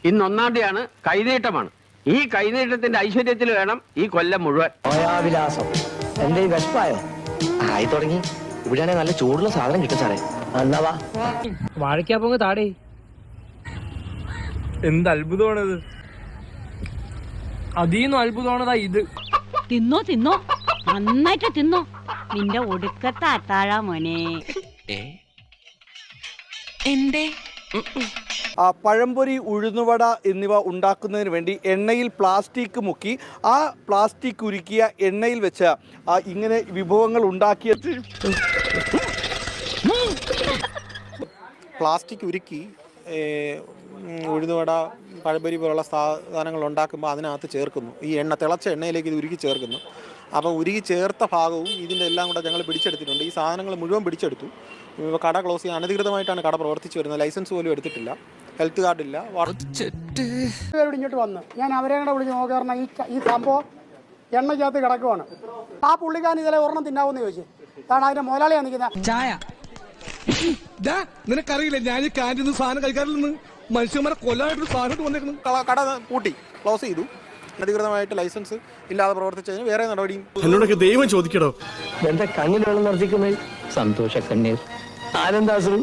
ഇന്ന് 1-ാം തീയതിയാണ്, കൈനീട്ടമാണ്. ഈ കൈനീട്ടത്തിന്റെ ഐശ്വര്യത്തിൽ വേണം ഈ കൊല്ലം മുഴുവൻ. വിലാസം എന്റെ വിശപ്പായോ? ആയി തുടങ്ങി. ഇവിടെയാണെങ്കിൽ നല്ല ചൂടുള്ള സാധനം കിട്ടും സാറേ. എന്നവാ വാഴയ്ക്കാ പോങ്ങ് താടേ. എന്ത് അത്ഭുതമാണത്! അതീന്നും അത്ഭുതമാണതാ ഇത്. തിന്നോ തിന്നോ, നന്നായിട്ട് തിന്നോ. നിന്റെ ഒടുക്കത്തെ അത്താഴ മോനെ. എന്തേ? പഴംപൊരി, ഉഴുന്നുവട എന്നിവ ഉണ്ടാക്കുന്നതിന് വേണ്ടി എണ്ണയിൽ പ്ലാസ്റ്റിക് മുക്കി ആ പ്ലാസ്റ്റിക് ഉരുക്കിയ എണ്ണയിൽ വെച്ച് ഇങ്ങനെ വിഭവങ്ങൾ ഉണ്ടാക്കിയ പ്ലാസ്റ്റിക് ഉരുക്കി ഉഴുന്നുവട, പഴംപൊരി പോലുള്ള സാധനങ്ങൾ ഉണ്ടാക്കുമ്പോൾ അതിനകത്ത് ചേർക്കുന്നു. ഈ എണ്ണ, തിളച്ച എണ്ണയിലേക്ക് ഇത് ഉരുക്കി ചേർക്കുന്നു. അപ്പോൾ ഉരുകി ചേർത്ത ഭാഗവും ഇതിൻ്റെ എല്ലാം കൂടെ ഞങ്ങൾ പിടിച്ചെടുത്തിട്ടുണ്ട്. ഈ സാധനങ്ങൾ മുഴുവൻ പിടിച്ചെടുത്തു. കട ക്ലോസ് ചെയ്യാൻ അനധികൃതമായിട്ടാണ് കട പ്രവർത്തിച്ചു വരുന്നത്. ലൈസൻസ് പോലും എടുത്തിട്ടില്ല, ഹെൽത്ത് കാർഡില്ല. ഇങ്ങോട്ട് വന്ന് ഞാൻ അവരെ കൂടെ വിളിച്ച് നോക്കാറുണ്ട്. ഈ സംഭവം എണ്ണയ്ക്കകത്ത് കിടക്കുവാണ്. ആ പുള്ളിക്കാരൻ ഇതിലെ ഒരെണ്ണം തിന്നാവെന്ന് ചോദിച്ചു. കാരണം അതിന്റെ മുതലാളിയാണ് നിൽക്കുന്നത്. ചായ നിനക്കറിയില്ല, ഞാൻ ഈ ക്യാൻറ്റീൻ സാധനം കഴിക്കാറില്ലെന്ന്. മനുഷ്യന്മാരെ കൊല്ലാനായിട്ട് സാധനം വന്നേക്കുന്നു. കട പൂട്ടി ക്ലോസ് ചെയ്തു. അനധികൃതമായിട്ട് ലൈസൻസ് ഇല്ലാതെ പ്രവർത്തിച്ചതിന് വേറെ നടപടിയും. എന്നോടൊക്കെ ദൈവം ചോദിക്കടോ. എന്റെ കണ്ണിൽ വെള്ളം നിറച്ചിക്കുന്നത് സന്തോഷ കണ്ണീർ, ആനന്ദാശ്രു.